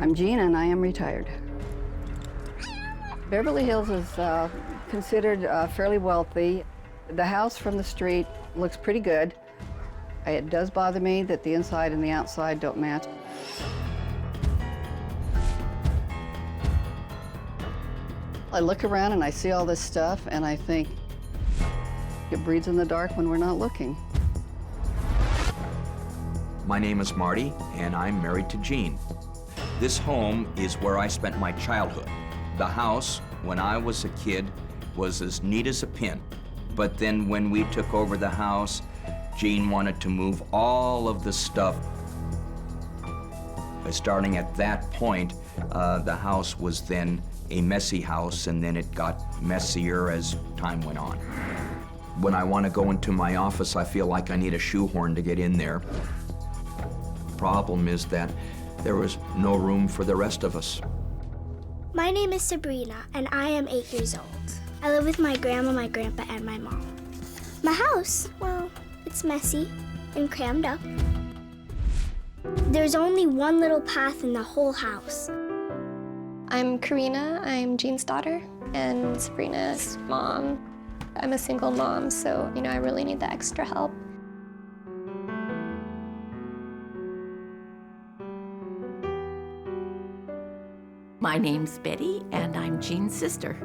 I'm Jean, and I am retired. Beverly Hills is considered fairly wealthy. The house from the street looks pretty good. It does bother me that the inside and the outside don't match. I look around and I see all this stuff, and I think it breeds in the dark when we're not looking. My name is Marty, and I'm married to Jean. This home is where I spent my childhood. The house, when I was a kid, was as neat as a pin. But then when we took over the house, Jean wanted to move all of the stuff. Starting at that point, the house was then a messy house, and then it got messier as time went on. When I want to go into my office, I feel like I need a shoehorn to get in there. The problem is that there was no room for the rest of us. My name is Sabrina, and I am 8 years old. I live with my grandma, my grandpa, and my mom. My house, well, it's messy and crammed up. There's only one little path in the whole house. I'm Karina, I'm Jean's daughter, and Sabrina's mom. I'm a single mom, so, I really need the extra help. My name's Betty, and I'm Jean's sister.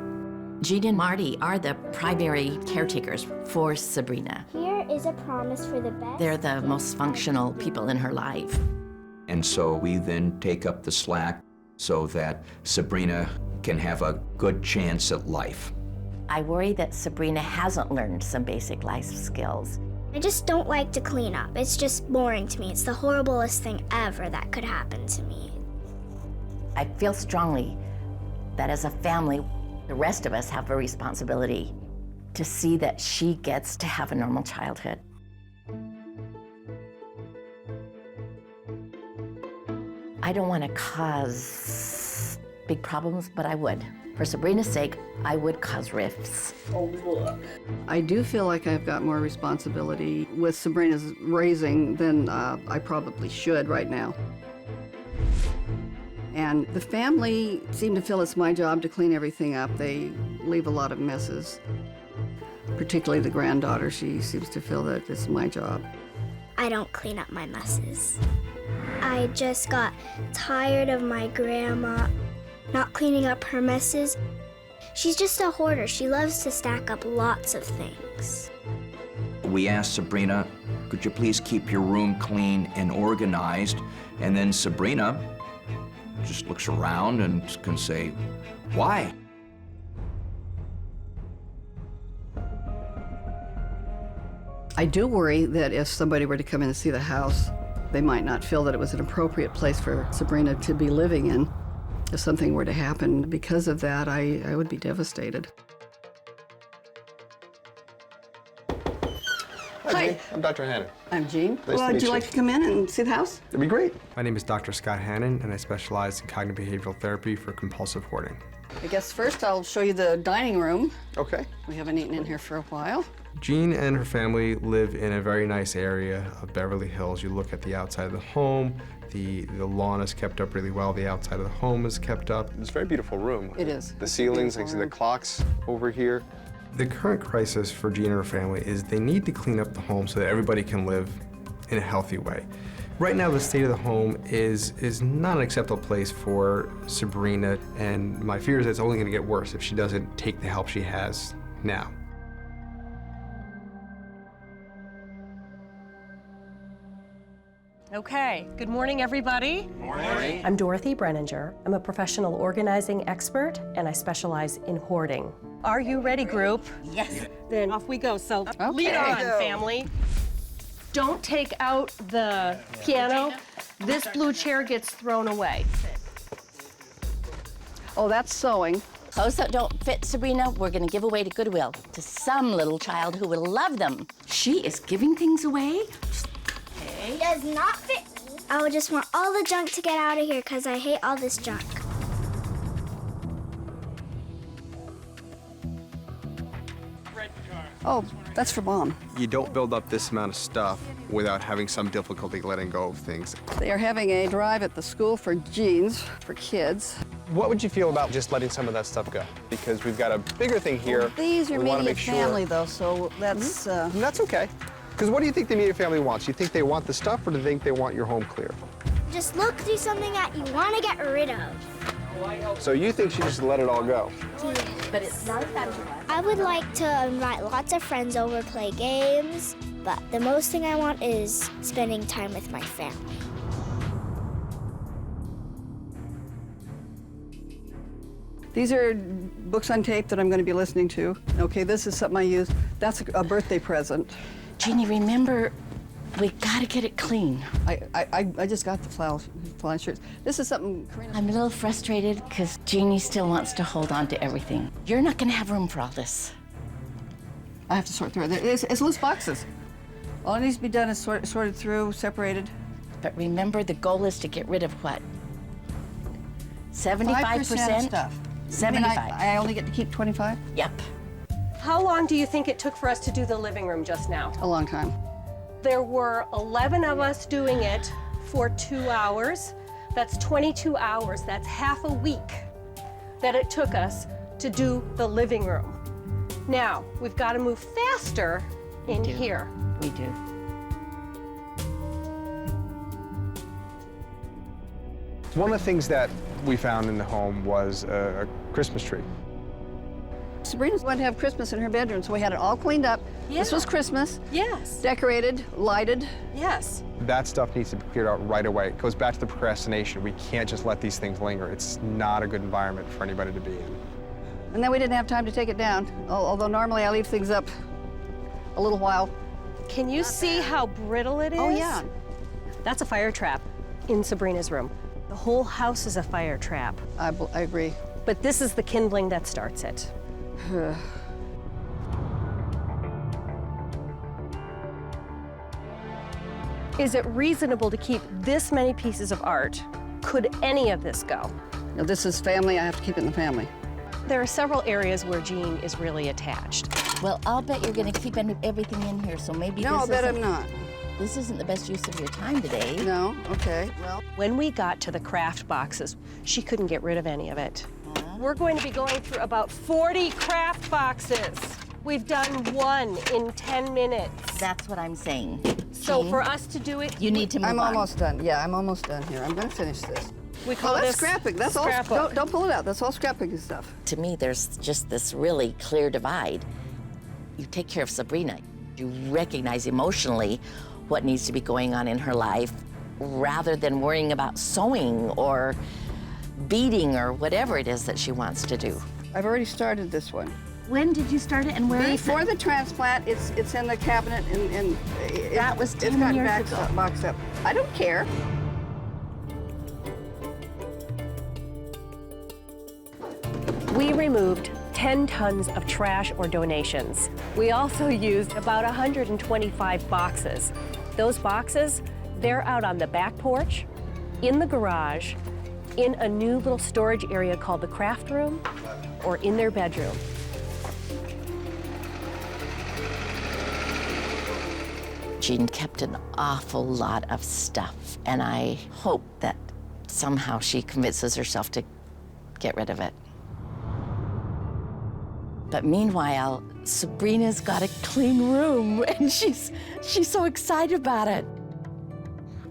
Jean and Marty are the primary caretakers for Sabrina. Here is a promise for the best. They're the most functional people in her life. And so we then take up the slack so that Sabrina can have a good chance at life. I worry that Sabrina hasn't learned some basic life skills. I just don't like to clean up. It's just boring to me. It's the horriblest thing ever that could happen to me. I feel strongly that as a family, the rest of us have a responsibility to see that she gets to have a normal childhood. I don't want to cause big problems, but I would. For Sabrina's sake, I would cause rifts. I do feel like I've got more responsibility with Sabrina's raising than I probably should right now. And the family seem to feel it's my job to clean everything up. They leave a lot of messes. Particularly the granddaughter, she seems to feel that it's my job. I don't clean up my messes. I just got tired of my grandma not cleaning up her messes. She's just a hoarder. She loves to stack up lots of things. We asked Sabrina, could you please keep your room clean and organized? And then Sabrina just looks around and can say, why? I do worry that if somebody were to come in and see the house, they might not feel that it was an appropriate place for Sabrina to be living in. If something were to happen because of that, I would be devastated. Hi, Jean. I'm Dr. Hannon. I'm Jean. Nice to meet Would you you. like to come in and see the house? It'd be great. My name is Dr. Scott Hannon, and I specialize in cognitive behavioral therapy for compulsive hoarding. I guess first I'll show you the dining room. Okay. We haven't eaten in here for a while. Jean and her family live in a very nice area of Beverly Hills. You look at the outside of the home, the lawn is kept up really well, the outside of the home is kept up. It's a very beautiful room. It is. The ceilings, I can see the clocks over here. The current crisis for Jean and her family is they need to clean up the home so that everybody can live in a healthy way. Right now, the state of the home is not an acceptable place for Sabrina, and my fear is that it's only gonna get worse if she doesn't take the help she has now. Okay, good morning, everybody. Good morning. I'm Dorothy Brenninger. I'm a professional organizing expert, and I specialize in hoarding. Are you ready, group? Yes. Then off we go. So lead on, family. Don't take out the piano. This blue chair gets thrown away. Oh, that's sewing. Clothes that don't fit Sabrina, we're gonna give away to Goodwill to some little child who will love them. She is giving things away? It does not fit me. I would just want all the junk to get out of here because I hate all this junk. Oh, That's for Mom. You don't build up this amount of stuff without having some difficulty letting go of things. They are having a drive at the school for jeans for kids. What would you feel about just letting some of that stuff go? Because we've got a bigger thing here. These are we wanna immediate make sure. family, though, so that's... And that's okay. Because what do you think the immediate family wants? You think they want the stuff, or do you think they want your home clear? Just look through something that you want to get rid of. So you think she just let it all go? But it's not as bad as it was. I would like to invite lots of friends over, play games, but the most thing I want is spending time with my family. These are books on tape that I'm going to be listening to. Okay, this is something I use. That's a birthday present. Jeannie, remember, we gotta get it clean. I just got the flannel shirts. This is something Karina... I'm a little frustrated because Jeannie still wants to hold on to everything. You're not gonna have room for all this. I have to sort through it. It's loose boxes. All it needs to be done is sorted through, separated. But remember, the goal is to get rid of what? 75%? 5% of stuff. 75. I only get to keep 25? Yep. How long do you think it took for us to do the living room just now? A long time. There were 11 of us doing it for 2 hours. That's 22 hours. That's half a week that it took us to do the living room. Now, we've got to move faster in here. We do. One of the things that we found in the home was a Christmas tree. Sabrina wanted to have Christmas in her bedroom, so we had it all cleaned up. Yeah. This was Christmas. Yes. Decorated, lighted. Yes. That stuff needs to be cleared out right away. It goes back to the procrastination. We can't just let these things linger. It's not a good environment for anybody to be in. And then we didn't have time to take it down, although normally I leave things up a little while. Can you see how brittle it is? Oh, yeah. That's a fire trap in Sabrina's room. The whole house is a fire trap. I agree. But this is the kindling that starts it. Is it reasonable to keep this many pieces of art? Could any of this go? Now, this is family. I have to keep it in the family. There are several areas where Jean is really attached. Well, I'll bet you're gonna keep everything in here, so maybe No, I bet I'm not. This isn't the best use of your time today. No? Okay. Well, When we got to the craft boxes, she couldn't get rid of any of it. We're going to be going through about 40 craft boxes. We've done one in 10 minutes. That's what I'm saying. So Jean, for us to do it, you need to move I'm on. almost done. Yeah, I'm almost done here. I'm going to finish this. we call Oh, that's this scrapping. That's all. scrapbook. Don't pull it out. That's all scrapping stuff. To me, there's just this really clear divide. You take care of Sabrina. You recognize emotionally what needs to be going on in her life rather than worrying about sewing or beading or whatever it is that she wants to do. I've already started this one. When did you start it and where is Before it? the transplant, it's in the cabinet and That was 10 it's got years boxed ago. up, boxed up. I don't care. We removed 10 tons of trash or donations. We also used about 125 boxes. Those boxes, they're out on the back porch, in the garage, in a new little storage area called the craft room, or in their bedroom. Jean kept an awful lot of stuff, and I hope that somehow she convinces herself to get rid of it. But meanwhile, Sabrina's got a clean room, and she's so excited about it.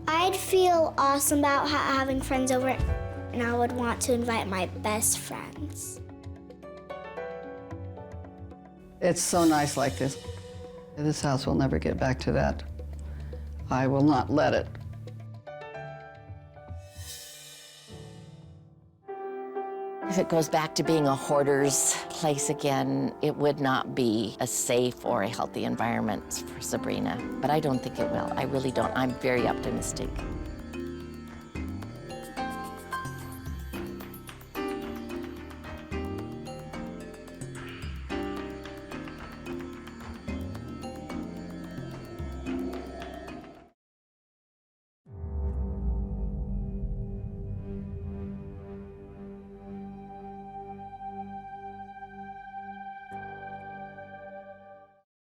I'd feel awesome about having friends over, and I would want to invite my best friends. It's so nice like this. This house will never get back to that. I will not let it. If it goes back to being a hoarder's place again, it would not be a safe or a healthy environment for Sabrina. But I don't think it will. I really don't. I'm very optimistic.